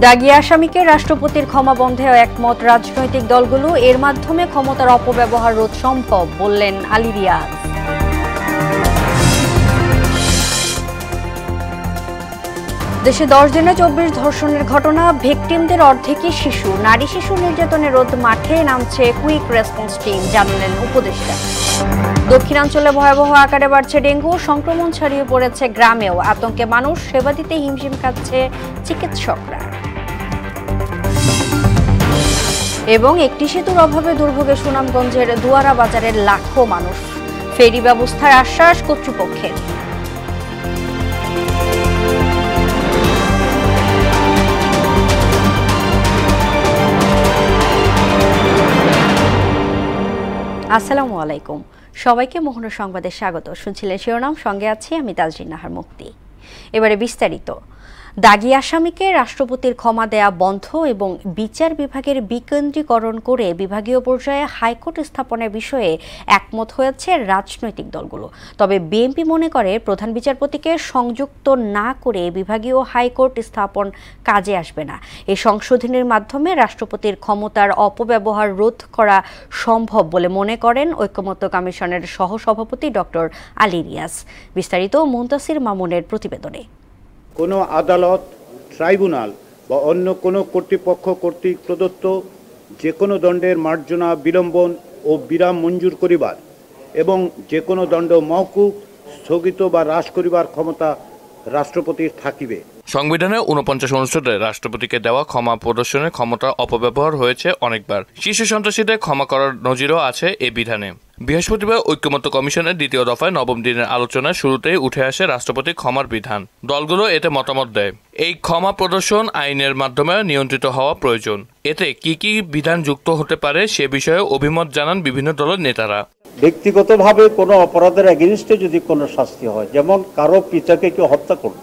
দাগী আসামিকে রাষ্ট্রপতির ক্ষমা বন্ধে একমত রাজনৈতিক দলগুলো, এর মাধ্যমে ক্ষমতার অপব্যবহার রোধ সম্ভব বললেন আলী রিয়াজ। দেশে 10 দিনে 24 ধর্ষণের ঘটনা, ভিকটিমদের অর্ধেকই শিশু। নারী শিশু নির্যাতনের রোধ মাঠে নামছে কুইক রেসপন্স টিম, জানালেন উপদেষ্টা। দক্ষিণাঞ্চলে ভয়াবহ আকারে বাড়ছে ডেঙ্গু, সংক্রমণ ছড়িয়ে পড়েছে গ্রামেও। আতঙ্কে মানুষ, সেবা দিতে হিমশিম খাচ্ছে চিকিৎসকরা। এবং একটি সেতুর অভাবে দুর্ভোগে সুনামগঞ্জের দুয়ারা বাজারের লাখো মানুষ, ফেরি ব্যবস্থার আশ্বাস কর্তৃপক্ষের। আসসালামু আলাইকুম, সবাইকে মোহনা সংবাদে স্বাগত। শুনছিলেন শিরোনাম, সঙ্গে আছি আমি তাজরিন নাহার মুক্তি। এবারে বিস্তারিত। দাগী আসামিকে রাষ্ট্রপতির ক্ষমা দেয়া বন্ধ এবং বিচার বিভাগের বিকেন্দ্রীকরণ করে বিভাগীয় পর্যায়ে হাইকোর্ট স্থাপনের বিষয়ে একমত হয়েছে রাজনৈতিক দলগুলো। তবে বিএনপি মনে করে প্রধান বিচারপতিকে সংযুক্ত না করে বিভাগীয় হাইকোর্ট স্থাপন কাজে আসবে না। এই সংশোধনের মাধ্যমে রাষ্ট্রপতির ক্ষমতার অপব্যবহার রোধ করা সম্ভব বলে মনে করেন ঐকমত্য কমিশনের সহসভাপতি ডক্টর আলী রিয়াজ। বিস্তারিত মুনতাসির মামুনের প্রতিবেদনে। কোনো আদালত, ট্রাইব্যুনাল বা অন্য কোনো কর্তৃপক্ষ কর্তৃক প্রদত্ত যে কোনো দণ্ডের মার্জনা, বিলম্বন ও বিরাম মঞ্জুর করিবার এবং যে কোনো দণ্ড মওকুফ, স্থগিত বা হ্রাস করিবার ক্ষমতা রাষ্ট্রপতির থাকিবে। সংবিধানের 49 অনুচ্ছেদে রাষ্ট্রপতিকে দেওয়া ক্ষমা প্রদর্শনের ক্ষমতা অপব্যবহার হয়েছে অনেকবার। শিশু সন্ত্রাসীদের ক্ষমা করার নজিরও আছে এ বিধানে। বৃহস্পতিবার ঐকমত্য কমিশনের দ্বিতীয় দফায় 9ম দিনের আলোচনায় শুরুতেই উঠে আসে রাষ্ট্রপতির ক্ষমার বিধান। দলগুলো এতে মতামত দেয়। এই ক্ষমা প্রদর্শন আইনের মাধ্যমে নিয়ন্ত্রিত হওয়া প্রয়োজন। এতে কি কি বিধান যুক্ত হতে পারে সে বিষয়ে অভিমত জানান বিভিন্ন দলের নেতারা। ব্যক্তিগতভাবে কোনো অপরাধের এগেইনস্টে যদি কোনো শাস্তি হয়, যেমন কারো পিতাকে কেউ হত্যা করল,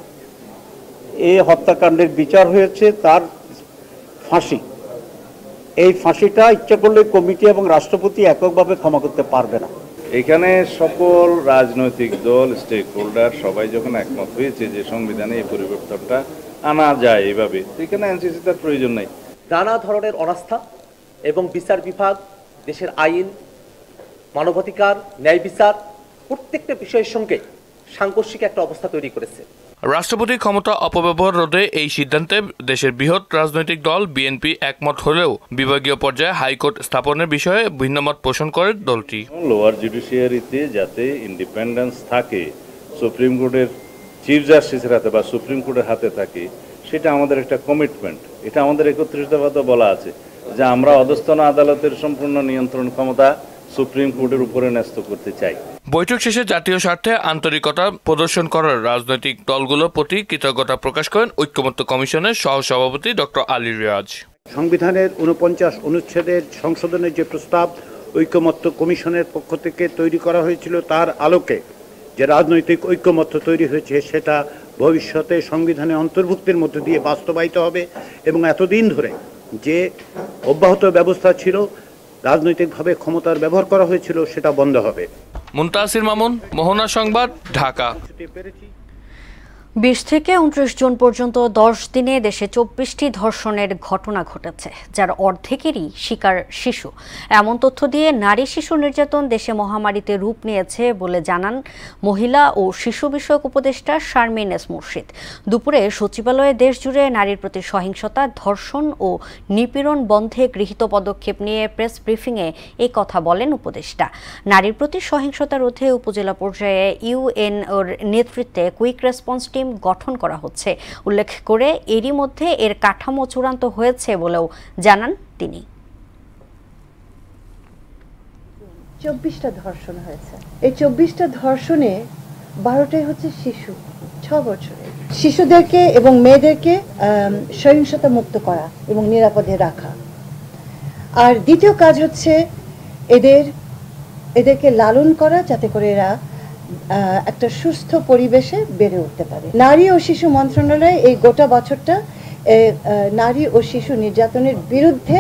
এই হত্যাকাণ্ডের বিচার হয়েছে তার ফাঁসি, এই ফাঁসিটা ইচ্ছা করলে কমিটি এবং রাষ্ট্রপতি এককভাবে ক্ষমা করতে পারবে না। এখানে সকল রাজনৈতিক দল, স্টেক হোল্ডার সবাই যখন একমত হয়েছে যে সংবিধানে এই পরিবর্তনটা আনা যায় এইভাবে, এখানে এনসিসি তার প্রয়োজন নাই। নানা ধরনের অনাস্থা এবং বিচার বিভাগ, দেশের আইন, মানবাধিকার, ন্যায় বিচার প্রত্যেকটা বিষয়ের সঙ্গে সাংঘর্ষিক একটা অবস্থা তৈরি করেছে। রাষ্ট্রপতির ক্ষমতা অপব্যবহার রোধে এই সিদ্ধান্তে দেশের বৃহৎ রাজনৈতিক দল বিএনপি একমত হলেও বিভাগীয় পর্যায়ে হাইকোর্ট স্থাপনের বিষয়ে ভিন্নমত পোষণ করে দলটি। লোয়ার জুডিশিয়ারিতে যাতে ইন্ডিপেন্ডেন্স থাকে, সুপ্রিম কোর্টের চিফ জাস্টিসের হাতে বা সুপ্রিম কোর্টের হাতে থাকে, সেটা আমাদের একটা কমিটমেন্ট। এটা আমাদের 31 দফাতে বলা আছে যে আমরা অধস্তন আদালতের সম্পূর্ণ নিয়ন্ত্রণ ক্ষমতা সুপ্রিম কোর্টের উপরে ন্যস্ত করতে চাই। বৈঠক শেষে জাতীয় স্বার্থে আন্তরিকতা প্রদর্শন করার রাজনৈতিক দলগুলোর প্রতি কৃতজ্ঞতা প্রকাশ করেন ঐকমত্য কমিশনের সহসভাপতি ডক্টর আলী রিয়াজ। সংবিধানের 49 অনুচ্ছেদের সংশোধনের যে প্রস্তাব ঐকমত্য কমিশনের পক্ষ থেকে তৈরি করা হয়েছিল, তার আলোকে যে রাজনৈতিক ঐকমত্য তৈরি হয়েছে সেটা ভবিষ্যতে সংবিধানে অন্তর্ভুক্তির মধ্য দিয়ে বাস্তবায়িত হবে এবং এতদিন ধরে যে অব্যাহত ব্যবস্থা ছিল, রাজনৈতিকভাবে ক্ষমতার ব্যবহার করা হয়েছিল, সেটা বন্ধ হবে। মুনতাসির মামুন, মোহনা সংবাদ, ঢাকা। 20 থেকে 29 জুন পর্যন্ত 10 দিনে দেশে 24টি ধর্ষণের ঘটনা ঘটেছে, যার অর্ধেকেরই শিকার শিশু। এমন তথ্য দিয়ে নারী শিশু নির্যাতন দেশে মহামারীতে রূপ নিয়েছে বলে জানান মহিলা ও শিশু বিষয়ক উপদেষ্টা শারমিন এস মুর্শিদ। দুপুরে সচিবালয়ে দেশজুড়ে নারীর প্রতি সহিংসতা, ধর্ষণ ও নিপীড়ন বন্ধে গৃহীত পদক্ষেপ নিয়ে প্রেস ব্রিফিংয়ে এই কথা বলেন উপদেষ্টা। নারীর প্রতি সহিংসতা রোধে উপজেলা পর্যায়ে ইউএনওর নেতৃত্বে কুইক রেসপন্স টিম গঠন করা হচ্ছে উল্লেখ করে এরই মধ্যে এর কাঠামো চূড়ান্ত হয়েছে বলেও জানান তিনি। 24টা ধর্ষণ হয়েছে। এই 24টা ধর্ষণে 12টাই হচ্ছে শিশু, 6 বছরের শিশুদেরকে এবং মেয়েদেরকে সহিংসতা মুক্ত করা এবং নিরাপদে রাখা। আর দ্বিতীয় কাজ হচ্ছে এদেরকে লালন করা, যাতে করে এরা একটা সুস্থ পরিবেশে বেড়ে উঠতে পারে। নারী ও শিশু মন্ত্রণালয় এই গোটা বছরটা নারী ও শিশু নির্যাতনের বিরুদ্ধে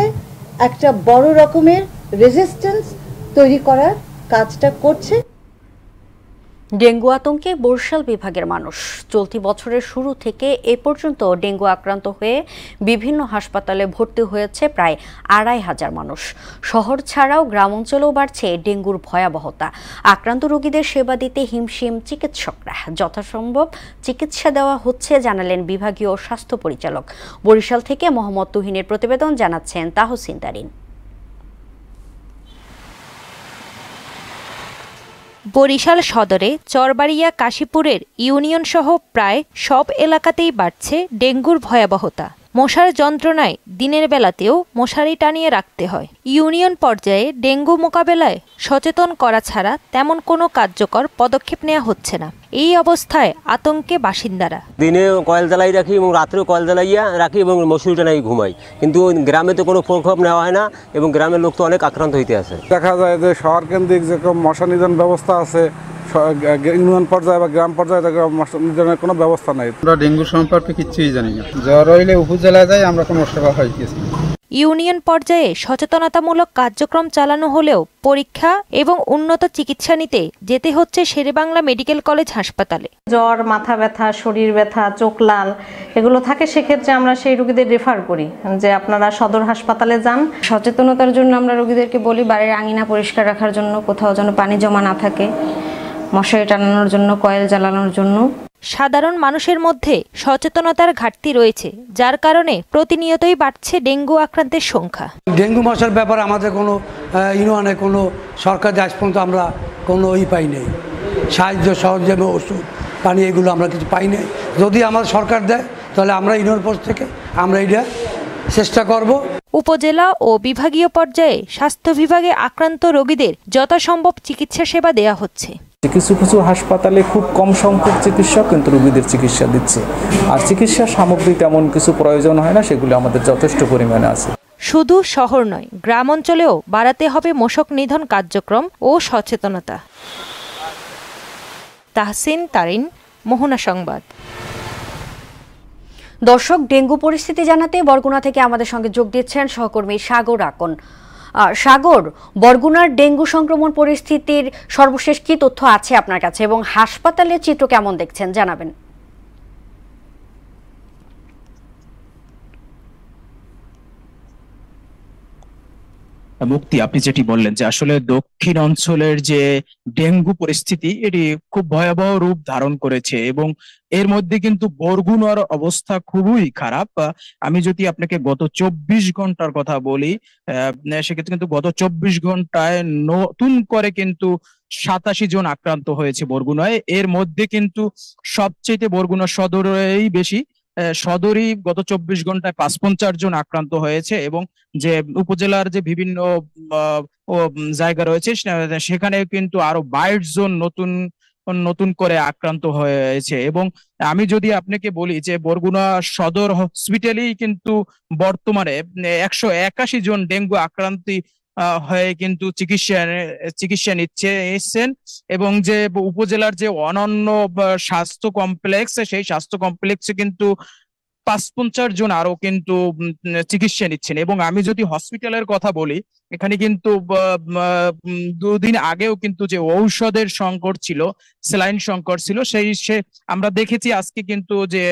একটা বড় রকমের রেজিস্ট্যান্স তৈরি করার কাজটা করছে। ডেঙ্গু আতঙ্কে বরিশাল বিভাগের মানুষ। চলতি বছরের শুরু থেকে এ পর্যন্ত ডেঙ্গু আক্রান্ত হয়ে বিভিন্ন হাসপাতালে ভর্তি হয়েছে প্রায় ২৫০০ মানুষ। শহর ছাড়াও গ্রাম অঞ্চলেও বাড়ছে ডেঙ্গুর ভয়াবহতা। আক্রান্ত রোগীদের সেবা দিতে হিমশিম চিকিৎসকরা। যথাসম্ভব চিকিৎসা দেওয়া হচ্ছে জানালেন বিভাগীয় স্বাস্থ্য পরিচালক। বরিশাল থেকে মোহাম্মদ তুহিনের প্রতিবেদন, জানাচ্ছেন তাহসিন তারিন। বরিশাল সদরে চরবাড়িয়া কাশীপুরের ইউনিয়ন সহ প্রায় সব এলাকাতেই বাড়ছে ডেঙ্গুর ভয়াবহতা। মশার যন্ত্রণায় দিনের বেলাতেও মশারি টানিয়ে রাখতে হয়। ইউনিয়ন পর্যায়ে ডেঙ্গু মোকাবেলায় সচেতন করা ছাড়া তেমন কোনো কার্যকর পদক্ষেপ নেওয়া হচ্ছে না। এই অবস্থায় আতঙ্কে বাসিন্দারা। দিনে কয়েল জ্বালাই রাখি এবং রাত্রেও কয়েল জ্বালাইয়া রাখি এবং মশারি টানাই ঘুমাই, কিন্তু গ্রামে তো কোনো প্রকোপ নেওয়া হয় না এবং গ্রামের লোক তো অনেক আক্রান্ত হইতে আছে। দেখা যায় যে শহর কেন্দ্রিক যেরকম মশা নিধন ব্যবস্থা আছে, ইউনিয়ন পর্যায়ে বা গ্রাম পর্যায়ে মশা নিধনের কোনো ব্যবস্থা নাই। আমরা ডেঙ্গু সম্পর্কে কিচ্ছুই জানি না। জ্বর হইলে উপজেলায় যাই, আমরা কোনো সেবা হইতেছি। ইউনিয়ন পর্যায়ে সচেতনতামূলক কার্যক্রম চালানো হলেও পরীক্ষা এবং উন্নত চিকিৎসা নিতে যেতে হচ্ছে শেরেবাংলা মেডিকেল কলেজ হাসপাতালে। জ্বর, মাথা ব্যথা, শরীর ব্যথা, চোখ লাল এগুলো থাকে, সেক্ষেত্রে আমরা সেই রোগীদের রেফার করি যে আপনারা সদর হাসপাতালে যান। সচেতনতার জন্য আমরা রোগীদেরকে বলি বাড়ির আঙিনা পরিষ্কার রাখার জন্য, কোথাও যেন পানি জমা না থাকে, মশারি টানানোর জন্য, কয়েল জ্বালানোর জন্য। সাধারণ মানুষের মধ্যে সচেতনতার ঘাটতি রয়েছে, যার কারণে প্রতিনিয়তই বাড়ছে ডেঙ্গু আক্রান্তের সংখ্যা। ডেঙ্গু মশার ব্যাপারে আমাদের কোনো ইউনিয়নে কোনো সরকার আজ পর্যন্ত আমরা কোনো পাই নাই, সাহায্য সহযোগী ওষুধ পানি এগুলো আমরা কিছু পাই নাই। যদি আমাদের সরকার দেয় তাহলে আমরা ইউনিয়ন পক্ষ থেকে আমরা এটা চেষ্টা করব। উপজেলা ও বিভাগীয় পর্যায়ে স্বাস্থ্য বিভাগে আক্রান্ত রোগীদের যথাসম্ভব চিকিৎসা সেবা দেওয়া হচ্ছে। কিছু কিছু হাসপাতালে খুব কম সংখ্যক চিকিৎসক কিন্তু রোগীদের চিকিৎসা দিচ্ছে, আর চিকিৎসা সামগ্রী তেমন কিছু প্রয়োজন হয় না, সেগুলো আমাদের যথেষ্ট পরিমাণে আছে। শুধু শহর নয়, গ্রাম অঞ্চলেও বাড়াতে হবে মশক নিধন কার্যক্রম ও সচেতনতা। তাহসিন তারিন, মোহনা সংবাদ। দর্শক, ডেঙ্গু পরিস্থিতি জানাতে বরগুনা থেকে আমাদের সঙ্গে যোগ দিচ্ছেন সহকর্মী সাগর আকন। সাগর, বরগুনার ডেঙ্গু সংক্রমণ পরিস্থিতির সর্বশেষ কি তথ্য আছে আপনার কাছে এবং হাসপাতালের চিত্র কেমন দেখছেন জানাবেন। মুক্তি, আপনি যেটি বললেন যে আসলে দক্ষিণ অঞ্চলের যে ডেঙ্গু পরিস্থিতি এটি খুব ভয়াবহ রূপ ধারণ করেছে এবং এর মধ্যে কিন্তু বরগুনার অবস্থা খুবই খারাপ। আমি যদি আপনাকে গত ২৪ ঘন্টার কথা বলি, সেক্ষেত্রে কিন্তু গত ২৪ ঘন্টায় নতুন করে কিন্তু ৮৭ জন আক্রান্ত হয়েছে বরগুনায়। এর মধ্যে কিন্তু সবচেয়ে বরগুনা সদরেই বেশি। সদরই গত ২৪ ঘন্টায় ৫৫ জন আক্রান্ত হয়েছে এবং যে উপজেলার যে বিভিন্ন জায়গা রয়েছে সেখানে কিন্তু আরো ২২ জন নতুন করে আক্রান্ত হয়েছে। এবং আমি যদি আপনাকে বলি যে বরগুনা সদর হসপিটালেই কিন্তু বর্তমানে ১৮১ জন ডেঙ্গু আক্রান্তি হয়ে কিন্তু চিকিৎসা নিচ্ছেন এবং যে উপজেলার যে অনন্য স্বাস্থ্য কমপ্লেক্স, সেই স্বাস্থ্য কমপ্লেক্সে কিন্তু ৫৫ জন আরো কিন্তু চিকিৎসা নিচ্ছেন। এবং আমি যদি হসপিটালের কথা বলি, এখানে কিন্তু ২ দিন আগেও কিন্তু যে ঔষধের সংকট ছিল, স্যালাইন সংকট ছিল, সে আমরা দেখেছি আজকে কিন্তু যে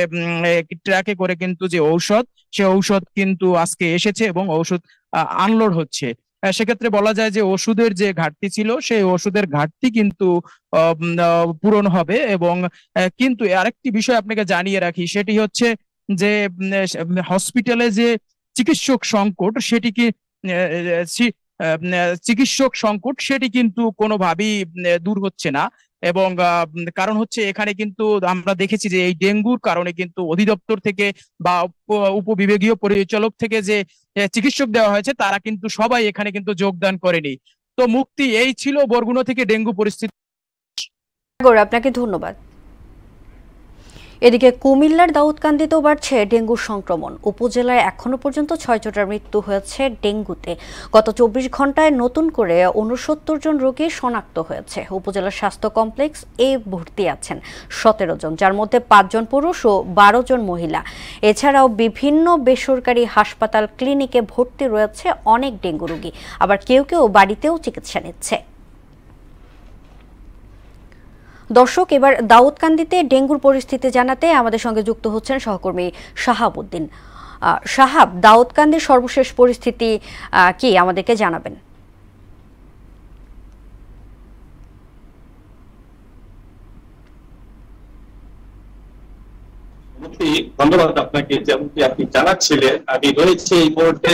ট্রাকে করে কিন্তু যে সে ঔষধ কিন্তু আজকে এসেছে এবং ঔষধ আনলোড হচ্ছে। সেক্ষেত্রে বলা যায় যে ওষুধের যে ঘাটতি ছিল সেই ওষুধের ঘাটতি কিন্তু পূরণ হবে। এবং কিন্তু আরেকটি বিষয় আপনাকে জানিয়ে রাখি, সেটি হচ্ছে যে হসপিটালে যে চিকিৎসক সংকট সেটি কিন্তু কোনোভাবেই দূর হচ্ছে না। এবং কারণ হচ্ছে এখানে কিন্তু আমরা দেখেছি যে এই ডেঙ্গুর কারণে কিন্তু অধিদপ্তর থেকে বা উপবিভাগীয় পরিচালক থেকে যে চিকিৎসক দেওয়া হয়েছে তারা কিন্তু সবাই এখানে কিন্তু যোগদান করেনি। তো মুক্তি, এই ছিল বরগুনা থেকে ডেঙ্গু পরিস্থিতি। আপনাকে ধন্যবাদ। এদিকে কুমিল্লার দাউদকান্দিতেও বাড়ছে ডেঙ্গুর সংক্রমণ। উপজেলায় এখনো পর্যন্ত ৬ জনের মৃত্যু হয়েছে ডেঙ্গুতে। গত ২৪ ঘন্টায় নতুন করে ৬৯ জন রোগী শনাক্ত হয়েছে। উপজেলার স্বাস্থ্য কমপ্লেক্স ভর্তি আছেন ১৭ জন, যার মধ্যে ৫ জন পুরুষ ও ১২ জন মহিলা। এছাড়াও বিভিন্ন বেসরকারি হাসপাতাল, ক্লিনিকে ভর্তি রয়েছে অনেক ডেঙ্গু রোগী। আবার কেউ কেউ বাড়িতেও চিকিৎসা নিচ্ছে। দর্শক, এবার দাউদকান্দিতে ডেঙ্গুর পরিস্থিতি জানাতে আমাদের সঙ্গে যুক্ত হচ্ছেন সহকর্মী শাহাব উদ্দিন। শাহাব, দাউদকান্দির সর্বশেষ পরিস্থিতি কি আমাদেরকে জানাবেন? ধন্যবাদ আপনাকে। যেমনটি আপনি জানাচ্ছিলেন, আমি রয়েছে এই মুহূর্তে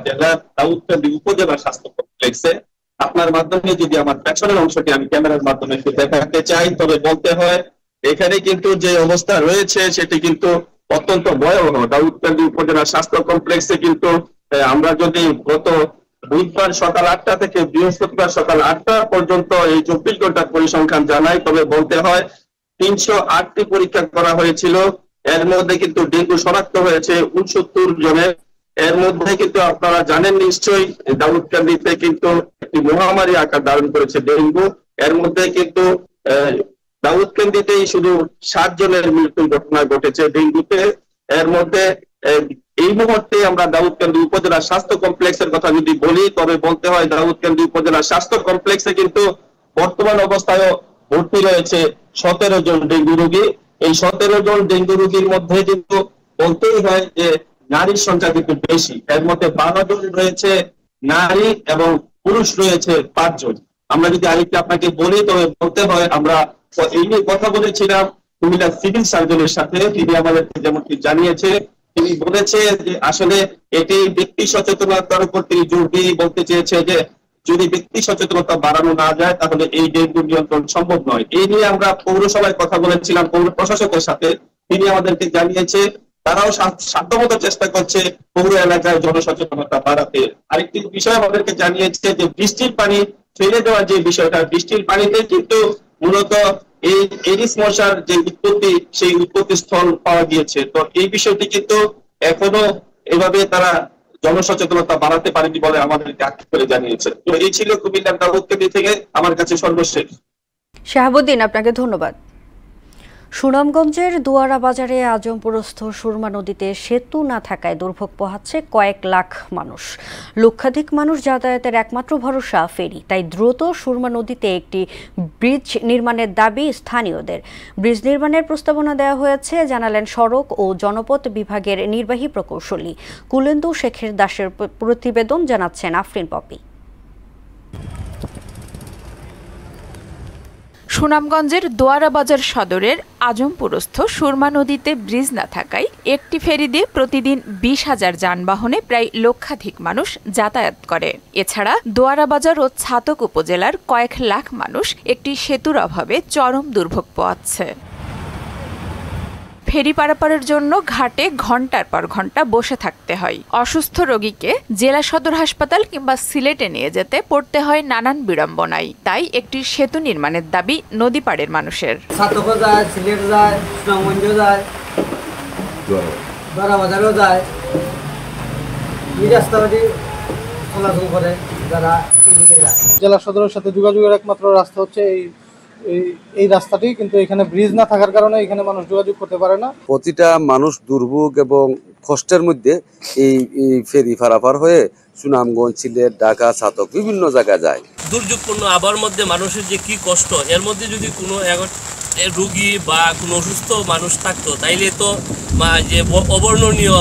জেলার দাউদকান্দি উপজেলা স্বাস্থ্য কমপ্লেক্সে। আপনার মাধ্যমে যদি আমার পেছনের অংশটি আমি ক্যামেরার মাধ্যমে একটু দেখাতে চাই, তবে বলতে হয় এখানে কিন্তু যে অবস্থা রয়েছে সেটি কিন্তু অত্যন্ত ভয়াবহ। দাউদকান্দি উপজেলা স্বাস্থ্য কমপ্লেক্সে কিন্তু আমরা যদি গত বুধবার সকাল 8টা থেকে বৃহস্পতিবার সকাল 8টা পর্যন্ত এই 24 ঘন্টার পরিসংখ্যান জানাই, তবে বলতে হয় 308টি পরীক্ষা করা হয়েছিল। এর মধ্যে কিন্তু ডেঙ্গু শনাক্ত হয়েছে 69 জনের। এর মধ্যে কিন্তু আপনারা জানেন নিশ্চয়ই, দাউদকান্দিতে কিন্তু একটি মহামারী আকার ধারণ করেছে ডেঙ্গু। এর মধ্যে কিন্তু দাউদকান্দিতেই শুধু 7 জনের মৃত্যুর ঘটনা ঘটেছে ডেঙ্গুতে। এর মধ্যে এই মুহূর্তে আমরা দাউদকান্দি উপজেলা স্বাস্থ্য কমপ্লেক্সের কথা যদি বলি, তবে বলতে হয় দাউদকান্দি উপজেলা স্বাস্থ্য কমপ্লেক্সে কিন্তু বর্তমান অবস্থায় ভর্তি রয়েছে 17 জন ডেঙ্গু রোগী। এই 17 জন ডেঙ্গু রোগীর মধ্যে কিন্তু বলতেই হয় যে নারীর সংখ্যা কিন্তু বেশি। এর মধ্যে 12 জন রয়েছে নারী এবং পুরুষ রয়েছে 5 জন। আমরা যদি আরেকটা আপনাকে বলি, তবে বলতে হয় আমরা এই নিয়ে কথা বলেছিলাম কুমিল্লা সিভিল সার্জনের সাথে। তিনি আমাদেরকে যেমনটি জানিয়েছে, তিনি বলেছে যে আসলে এটি ব্যক্তি সচেতনতার উপর তিনি জোর দিয়ে বলতে চেয়েছে যে যদি ব্যক্তি সচেতনতা বাড়ানো না যায় তাহলে এই ডেঙ্গু নিয়ন্ত্রণ সম্ভব নয়। এই নিয়ে আমরা পৌরসভায় কথা বলেছিলাম পৌর প্রশাসকের সাথে। তিনি আমাদেরকে জানিয়েছে তারাও সাধ্যমতো চেষ্টা করছে পৌর এলাকায় জনসচেতনতা বাড়াতে। আরেকটি বিষয় আমাদেরকে জানিয়েছে যে বৃষ্টির পানি ফেলে দেওয়ার যে বিষয়টা, বৃষ্টির পানিতে কিন্তু মূলত এই এডিস মশার যে উৎপত্তি, সেই উৎপত্তি স্থল পাওয়া গিয়েছে। তো এই বিষয়টি কিন্তু এখনো এভাবে তারা জনসচেতনতা বাড়াতে পারেনি বলে আমাদেরকে আক্ষেপ করে জানিয়েছে। তো এই ছিল কুমিল্লার দাউদকান্দি থেকে আমার কাছে সর্বশেষ। শাহাবুদ্দিন, আপনাকে ধন্যবাদ। সুনামগঞ্জের দুয়ারা বাজারে আজমপুরস্থ সুরমা নদীতে সেতু না থাকায় দুর্ভোগ পোহাচ্ছে কয়েক লাখ মানুষ। লক্ষাধিক মানুষ যাতায়াতের একমাত্র ভরসা ফেরি। তাই দ্রুত সুরমা নদীতে একটি ব্রিজ নির্মাণের দাবি স্থানীয়দের। ব্রিজ নির্মাণের প্রস্তাবনা দেওয়া হয়েছে জানালেন সড়ক ও জনপথ বিভাগের নির্বাহী প্রকৌশলী কুলেন্দু শেখের দাসের প্রতিবেদন জানাচ্ছেন আফরিন পপি। সুনামগঞ্জের দোয়ারা বাজার সদরের আজমপুরস্থ সুরমা নদীতে ব্রিজ না থাকায় একটি ফেরি দিয়ে প্রতিদিন 20,000 যানবাহনে প্রায় লক্ষাধিক মানুষ যাতায়াত করে। এছাড়া দোয়ারা বাজার ও ছাতক উপজেলার কয়েক লাখ মানুষ একটি সেতুর অভাবে চরম দুর্ভোগ পোহাচ্ছে। ফেরি পারাপারের জন্য ঘাটে ঘন্টার পর ঘন্টা বসে থাকতে হয়। অসুস্থ রোগীকে জেলা সদর হাসপাতাল কিংবা সিলেটে নিয়ে যেতে পড়তে হয় নানান বিড়ম্বনায়। তাই একটি সেতু নির্মাণের দাবি নদী পাড়ের মানুষের। ছাতকও যায়, সিলেট যায়, সুনামগঞ্জও যায়, দোয়ারা বাজারও যায়। এই রাস্তাটি চলাচল করে যারা এদিকে যায়। জেলা সদরের সাথে যোগাযোগের একমাত্র রাস্তা হচ্ছে এই রাস্তাটি, কিন্তু এখানে ব্রিজ না থাকার কারণে এখানে মানুষ যোগাযোগ করতে পারে না। প্রতিটা মানুষ দুর্ভোগ এবং কষ্টের মধ্যে এই ফেরি পারাপার হয়ে সুনামগঞ্জ, সিলেট, ঢাকা, ছাতক বিভিন্ন জায়গায় যায়। দুর্যোগপূর্ণ আবহাওয়ার মধ্যে মানুষের যে কি কষ্ট, এর মধ্যে যদি কোনো রোগী বা কোনো অসুস্থ মানুষ থাকতো তাইলে তো যে অবর্ণনীয়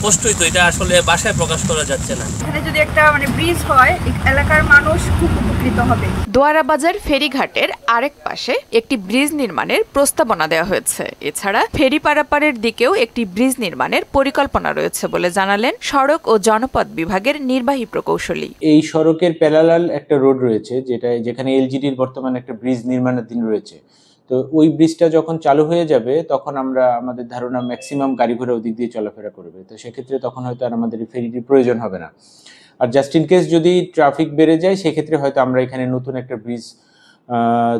কষ্ট হইতো, এটা আসলে ভাষায় প্রকাশ করা যাচ্ছে না। এখানে যদি একটা ব্রিজ হয়, এলাকার মানুষ খুব উপকৃত হবে। দোয়ারা বাজার ফেরিঘাটের আরেক পাশে একটি ব্রিজ নির্মাণের প্রস্তাবনা দেওয়া হয়েছে। এছাড়া ফেরি পারাপারের দিকেও একটি ব্রিজ নির্মাণের পরিকল্পনা রয়েছে বলে জানালেন সড়ক ও জনপথ বিভাগের নির্বাহী প্রকৌশলী। এই সড়কের প্যারালাল একটা রোড রয়েছে যেখানে এলজিডির বর্তমানে একটা ব্রিজ নির্মাণের দিন রয়েছে। তো ওই ব্রিজটা যখন চালু হয়ে যাবে তখন আমাদের ধারণা ম্যাক্সিমাম গাড়ি ঘোড়া ওদিক দিয়ে চলাফেরা করবে। তো সেক্ষেত্রে তখন হয়তো আর আমাদের ফেরিটির প্রয়োজন হবে না। আর জাস্ট ইন কেস যদি ট্রাফিক বেড়ে যায় সেক্ষেত্রে হয়তো আমরা এখানে নতুন একটা ব্রিজ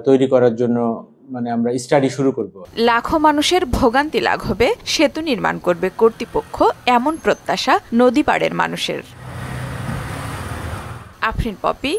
তৈরি করার জন্য আমরা স্টাডি শুরু করব। লাখো মানুষের ভোগান্তি লাঘবে সেতু নির্মাণ করবে কর্তৃপক্ষ, এমন প্রত্যাশা নদী পাড়ের মানুষের। আফরিন পপি,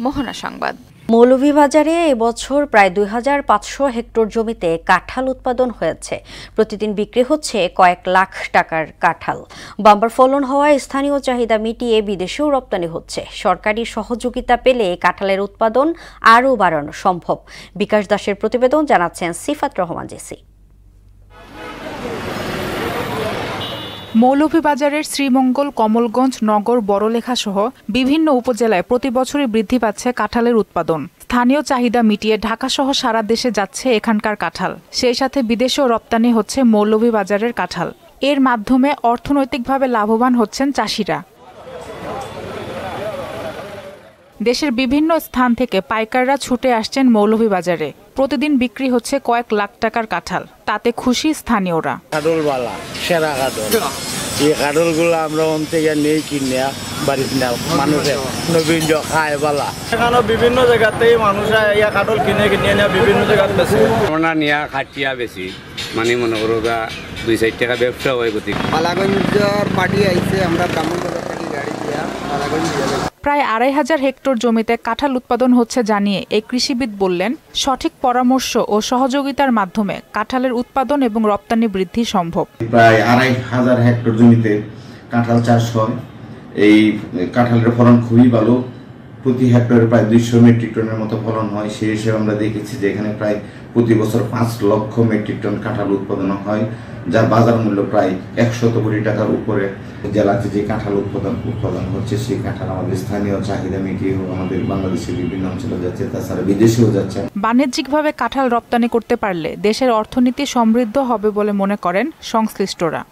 মোহনা সংবাদ। মৌলভীবাজারে এবছর প্রায় 2500 হেক্টর জমিতে কাঁঠাল উৎপাদন হয়েছে। প্রতিদিন বিক্রি হচ্ছে কয়েক লাখ টাকার কাঁঠাল। বাম্পার ফলন হওয়ায় স্থানীয় চাহিদা মিটিয়ে বিদেশেও রপ্তানি হচ্ছে। সরকারি সহযোগিতা পেলে কাঁঠালের উৎপাদন আরও বাড়ানো সম্ভব। বিকাশ দাসের প্রতিবেদন, জানাচ্ছেন সিফাত রহমান জেসি। মৌলভীবাজারের শ্রীমঙ্গল, কমলগঞ্জ, নগর, বড়লেখা সহ বিভিন্ন উপজেলায় প্রতি বছরই বৃদ্ধি পাচ্ছে কাঁঠালের উৎপাদন। স্থানীয় চাহিদা মিটিয়ে ঢাকা সহ সারা দেশে যাচ্ছে এখানকার কাঁঠাল। সেই সাথে বিদেশেও রপ্তানি হচ্ছে মৌলভীবাজারের কাঁঠাল। এর মাধ্যমে অর্থনৈতিকভাবে লাভবান হচ্ছেন চাষিরা। দেশের বিভিন্ন স্থান থেকে পাইকাররা ছুটে আসছেন মৌলভীবাজারে। প্রতিদিন বিক্রি হচ্ছে কয়েক লাখ টাকার কাঁঠাল। তাতে খুশি স্থানীয়রা। কাঁঠালওয়ালা সেরা কাঁঠাল, এই কাঁঠালগুলো আমরা ওন থেকে নেই কিনে বাড়িতে না, মানুষের নবীন খায় বালা। এখানে বিভিন্ন জায়গাতেই মানুষ কাঁঠাল কিনে নিয়ে বিভিন্ন জায়গায় বেশি আমরা নিয়ে খাটিয়া বেশি মানে মনে করো 2-4 টাকা ব্যবসা হয়। গতি পালাগঞ্জের পার্টি আইছে, আমরা ব্রাহ্মণবাজার থেকে গাড়ি দিয়া পালাগঞ্জ। প্রায় 2500 হেক্টর জমিতে কাঁঠাল উৎপাদন হচ্ছে জানিয়ে এই কৃষিবিদ বললেন, সঠিক পরামর্শ ও সহযোগিতার মাধ্যমে কাঁঠালের উৎপাদন এবং রপ্তানি বৃদ্ধি সম্ভব। প্রায় 2500 হেক্টর জমিতে কাঁঠাল চাষ হয়। এই কাঁঠালের ফলন খুবই ভালো। প্রতি হেক্টরে প্রায় 200 মেট্রিক টনের মতো ফলন হয়। সেই হিসেবে আমরা দেখেছি যে এখানে প্রায় প্রতি বছর 5 লক্ষ মেট্রিক টন কাঁঠাল উৎপাদন হয়, যার বাজার মূল্য প্রায় 100 কোটি টাকার উপরে। জেলাতে যে কাঁঠাল উৎপাদন হচ্ছে সেই কাঁঠাল আমাদের স্থানীয় চাহিদা মিটিয়ে আমাদের বাংলাদেশের বিভিন্ন অঞ্চলে যাচ্ছে, তাছাড়া বিদেশেও যাচ্ছে। বাণিজ্যিকভাবে কাঁঠাল রপ্তানি করতে পারলে দেশের অর্থনীতি সমৃদ্ধ হবে বলে মনে করেন সংশ্লিষ্টরা।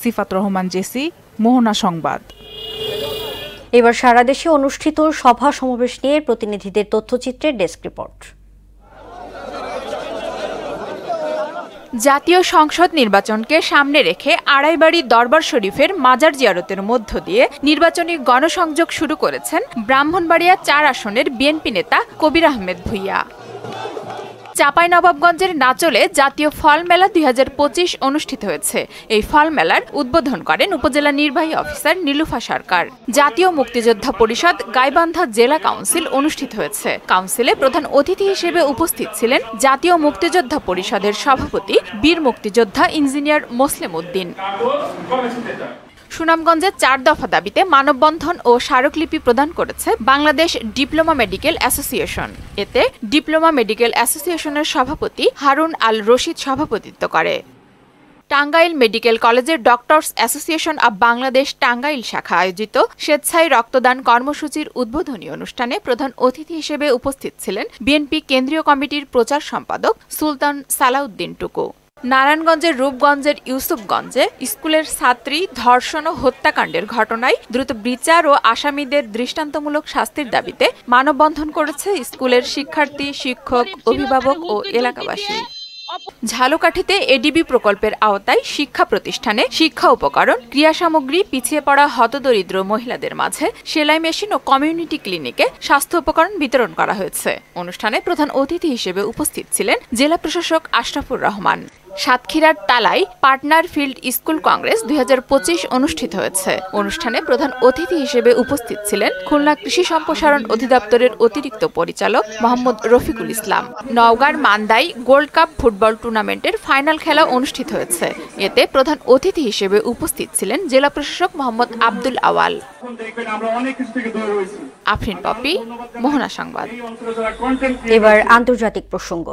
সিফাত রহমান জেসি, মোহনা সংবাদ। এবার সারা দেশে অনুষ্ঠিত সভা সমাবেশ নিয়ে প্রতিনিধিদের তথ্যচিত্রের ডেস্ক রিপোর্ট। জাতীয় সংসদ নির্বাচনকে সামনে রেখে আড়াইবাড়ি দরবার শরীফের মাজার জিয়ারতের মধ্য দিয়ে নির্বাচনী গণসংযোগ শুরু করেছেন ব্রাহ্মণবাড়িয়া 4 আসনের বিএনপি নেতা কবির আহমেদ ভূঁইয়া। চাঁপাইনবাবগঞ্জের নাচলে জাতীয় ফল মেলা 2025 অনুষ্ঠিত হয়েছে। এই ফল মেলার উদ্বোধন করেন উপজেলা নির্বাহী অফিসার নীলুফা সরকার। জাতীয় মুক্তিযোদ্ধা পরিষদ গাইবান্ধা জেলা কাউন্সিল অনুষ্ঠিত হয়েছে। কাউন্সিলে প্রধান অতিথি হিসেবে উপস্থিত ছিলেন জাতীয় মুক্তিযোদ্ধা পরিষদের সভাপতি বীর মুক্তিযোদ্ধা ইঞ্জিনিয়ার মোসলেম উদ্দিন। সুনামগঞ্জে 4 দফা দাবিতে মানববন্ধন ও স্মারকলিপি প্রদান করেছে বাংলাদেশ ডিপ্লোমা মেডিকেল অ্যাসোসিয়েশন। এতে ডিপ্লোমা মেডিকেল অ্যাসোসিয়েশনের সভাপতি হারুন আল রশিদ সভাপতিত্ব করে। টাঙ্গাইল মেডিকেল কলেজের doctors association of Bangladesh Tangail শাখা আয়োজিত স্বেচ্ছায় রক্তদান কর্মসূচির উদ্বোধনী অনুষ্ঠানে প্রধান অতিথি হিসেবে উপস্থিত ছিলেন বিএনপি কেন্দ্রীয় কমিটির প্রচার সম্পাদক সুলতান সালাউদ্দিন টুকু। নারায়ণগঞ্জের রূপগঞ্জের ইউসুফগঞ্জে স্কুলের ছাত্রী ধর্ষণ ও হত্যাকাণ্ডের ঘটনায় দ্রুত বিচার ও আসামিদের দৃষ্টান্তমূলক শাস্তির দাবিতে মানববন্ধন করেছে স্কুলের শিক্ষার্থী, শিক্ষক, অভিভাবক ও এলাকাবাসী। ঝালকাঠিতে এডিবি প্রকল্পের আওতায় শিক্ষা প্রতিষ্ঠানে শিক্ষা উপকরণ, ক্রীড়া সামগ্রী, পিছিয়ে পড়া হতদরিদ্র মহিলাদের মাঝে সেলাই মেশিন ও কমিউনিটি ক্লিনিকে স্বাস্থ্য উপকরণ বিতরণ করা হয়েছে। অনুষ্ঠানে প্রধান অতিথি হিসেবে উপস্থিত ছিলেন জেলা প্রশাসক আশরাফুর রহমান। সাতক্ষীরার তালায় পার্টনার ফিল্ড স্কুল কংগ্রেস 2025 অনুষ্ঠিত হয়েছে। অনুষ্ঠানে প্রধান অতিথি হিসেবে উপস্থিত ছিলেন খুলনা কৃষি সম্প্রসারণ অধিদপ্তরের অতিরিক্ত পরিচালক মোহাম্মদ রফিকুল ইসলাম। নওগাঁর মান্দাই গোল্ড কাপ ফুটবল টুর্নামেন্টের ফাইনাল খেলা অনুষ্ঠিত হয়েছে। এতে প্রধান অতিথি হিসেবে উপস্থিত ছিলেন জেলা প্রশাসক মোহাম্মদ আব্দুল আওয়াল। আফরিন পপি, মোহনা সংবাদ। এবার আন্তর্জাতিক প্রসঙ্গ।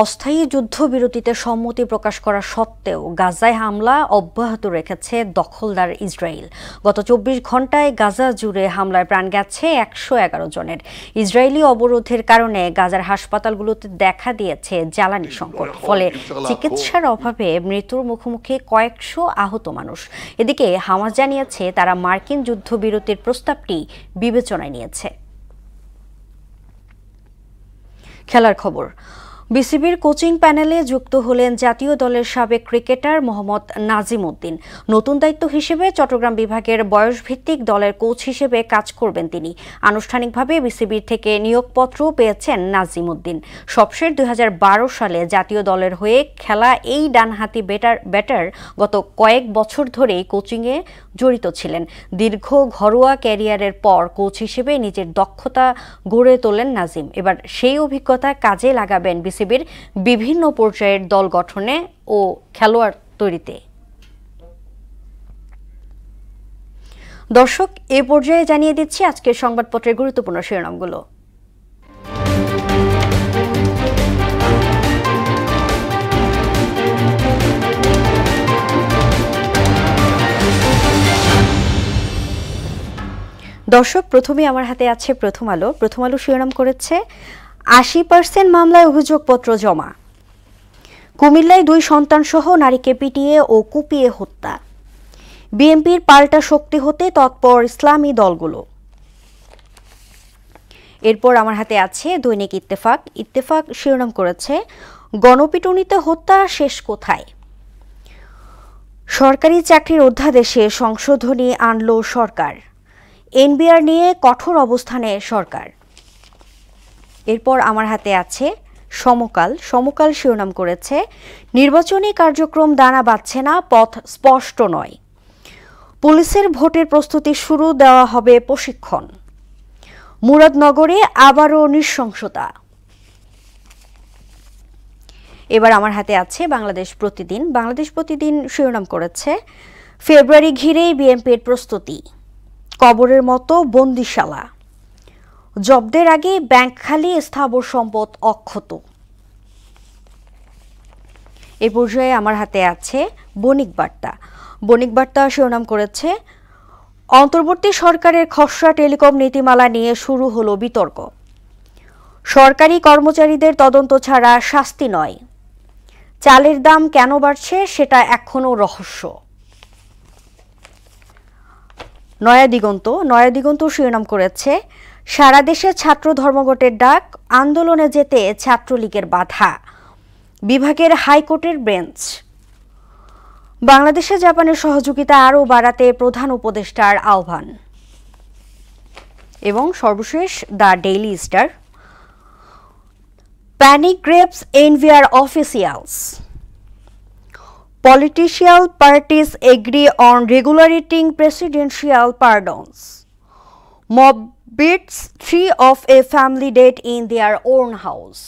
অস্থায়ী যুদ্ধবিরতিতে সম্মতি প্রকাশ করা সত্ত্বেও গাজায় হামলা অব্যাহত রেখেছে দখলদার ইসরায়েল। গত 24 ঘন্টায় গাজা জুড়ে হামলায় প্রাণ গেছে 111 জনের। ইসরায়েলি অবরোধের কারণে গাজার হাসপাতালগুলোতে দেখা দিয়েছে জ্বালানি সংকট, ফলে চিকিৎসার অভাবে মৃত্যুর মুখোমুখি কয়েকশো আহত মানুষ। এদিকে হামাস জানিয়েছে তারা মার্কিন যুদ্ধবিরতির প্রস্তাবটি বিবেচনায় নিয়েছে। খেলার খবর। বিসিবির কোচিং প্যানেলে যুক্ত হলেন জাতীয় দলের সাবেক ক্রিকেটার মোহাম্মদ নাজিম উদ্দিন। নতুন দায়িত্ব হিসেবে চট্টগ্রাম বিভাগের বয়সভিত্তিক দলের কোচ হিসেবে কাজ করবেন তিনি। আনুষ্ঠানিকভাবে বিসিবির থেকে নিয়োগপত্র পেয়েছেন নাজিম উদ্দিন। সবশেষ 2012 সালে জাতীয় দলের হয়ে খেলা এই ডানহাতি ব্যাটার গত কয়েক বছর ধরেই কোচিংয়ে জড়িত ছিলেন। দীর্ঘ ঘরোয়া ক্যারিয়ারের পর কোচ হিসেবে নিজের দক্ষতা গড়ে তোলেন নাজিম। এবার সেই অভিজ্ঞতা কাজে লাগাবেন বিসিবির বিভিন্ন পর্যায়ের দল গঠনে ও খেলোয়াড় তৈরিতে। দর্শক, এ পর্যায়ে জানিয়ে দিচ্ছি আজকের সংবাদপত্রের গুরুত্বপূর্ণ শিরোনামগুলো। দর্শক, প্রথমে আমার হাতে আছে প্রথম আলো। প্রথম আলো শিরোনাম করেছে 80% মামলায় অভিযোগপত্র জমা। কুমিল্লায় 2 সন্তান সহ নারীকে পিটিয়ে ও কুপিয়ে হত্যা। বিএনপির পাল্টা শক্তি হতে তৎপর ইসলামী দলগুলো। এরপর আমার হাতে আছে দৈনিক ইত্তেফাক। ইত্তেফাক শিরোনাম করেছে গণপিটুনিতে হত্যা শেষ কোথায়। সরকারি চাকরির অধ্যাদেশে সংশোধনী আনল সরকার। এনবিআর নিয়ে কঠোর অবস্থানে সরকার। এরপর আমার হাতে আছে সমকাল। সমকাল শিরোনাম করেছে নির্বাচনী কার্যক্রম দানা বাঁধছে না, পথ স্পষ্ট নয়। পুলিশের ভোটের প্রস্তুতি শুরু, দেওয়া হবে প্রশিক্ষণ। মুরাদনগরে আবারও নৃশংসতা। এবার আমার হাতে আছে বাংলাদেশ প্রতিদিন। বাংলাদেশ প্রতিদিন শিরোনাম করেছে ফেব্রুয়ারি ঘিরেই বিএনপির প্রস্তুতি। কবরের মতো বন্দিশালা। জব্দের আগে ব্যাংক খালি, স্থাবর সম্পদ অক্ষত। এ পর্যায়ে আমার হাতে আছে বণিক বার্তা। বণিক বার্তা শিরোনাম করেছে অন্তর্বর্তী সরকারের খসড়া টেলিকম নীতিমালা নিয়ে শুরু হলো বিতর্ক। সরকারি কর্মচারীদের তদন্ত ছাড়া শাস্তি নয়। চালের দাম কেন বাড়ছে সেটা এখনো রহস্য। নয়া দিগন্ত শিরোনাম করেছে সারা দেশে ছাত্র ধর্মঘটের ডাক, আন্দোলনে যেতে ছাত্রলীগের বাধা। বিভাগের হাইকোর্টের বেঞ্চ। বাংলাদেশে জাপানের সহযোগিতা আরও বাড়াতে প্রধান উপদেষ্টার আহ্বান। এবং সর্বশেষ the daily star. Panic grapes NVR officials. Political parties agree on regulating presidential pardons. Mob beats 3 of a family dead in their own house.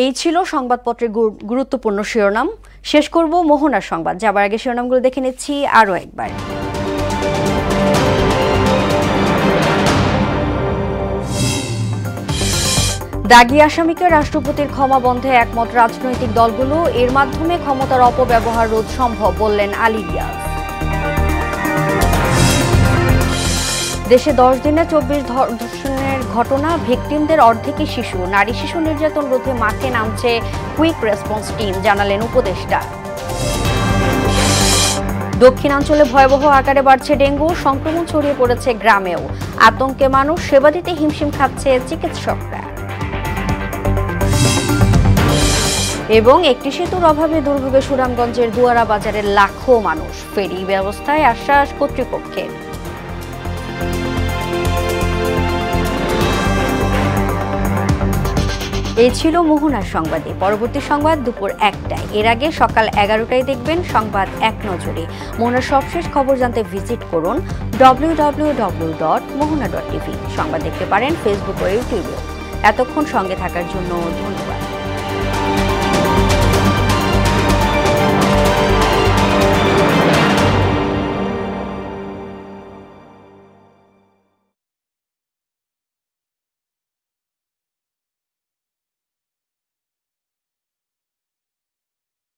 এই ছিল সংবাদপত্রের গুরুত্বপূর্ণ শিরোনাম। শেষ করব মোহনার সংবাদ। যাবার আগে শিরোনামগুলো দেখে নিচ্ছি আরও একবার। দাগী আসামিকে রাষ্ট্রপতির ক্ষমা বন্ধে একমত রাজনৈতিক দলগুলো। এর মাধ্যমে ক্ষমতার অপব্যবহার রোধ সম্ভব বললেন আলী রিয়াজ। দেশে 10 দিনে 24 ধর্ষণের ঘটনা, ভিকটিমদের অর্ধেকই শিশু। নারী শিশু নির্যাতন রোধে মাঠে নামছে কুইক রেসপন্স টিম, জানালেন উপদেষ্টা। দক্ষিণাঞ্চলে ভয়াবহ আকারে বাড়ছে ডেঙ্গু, সংক্রমণ ছড়িয়ে পড়েছে গ্রামেও। আতঙ্কে মানুষ, সেবা দিতে হিমশিম খাচ্ছে চিকিৎসকরা। এবং একটি সেতুর অভাবে দুর্ভোগে সুনামগঞ্জের দুয়ারা বাজারের লাখো মানুষ। ফেরি ব্যবস্থায় আশ্বাস কর্তৃপক্ষের। এই ছিল মোহনার সংবাদে। পরবর্তী সংবাদ দুপুর 1টায়। এর আগে সকাল 11টায় দেখবেন সংবাদ এক নজরে। মোহনার সবশেষ খবর জানতে ভিজিট করুন www.mohona.tv। সংবাদ দেখতে পারেন ফেসবুক ও ইউটিউবে। এতক্ষণ সঙ্গে থাকার জন্য ধন্যবাদ।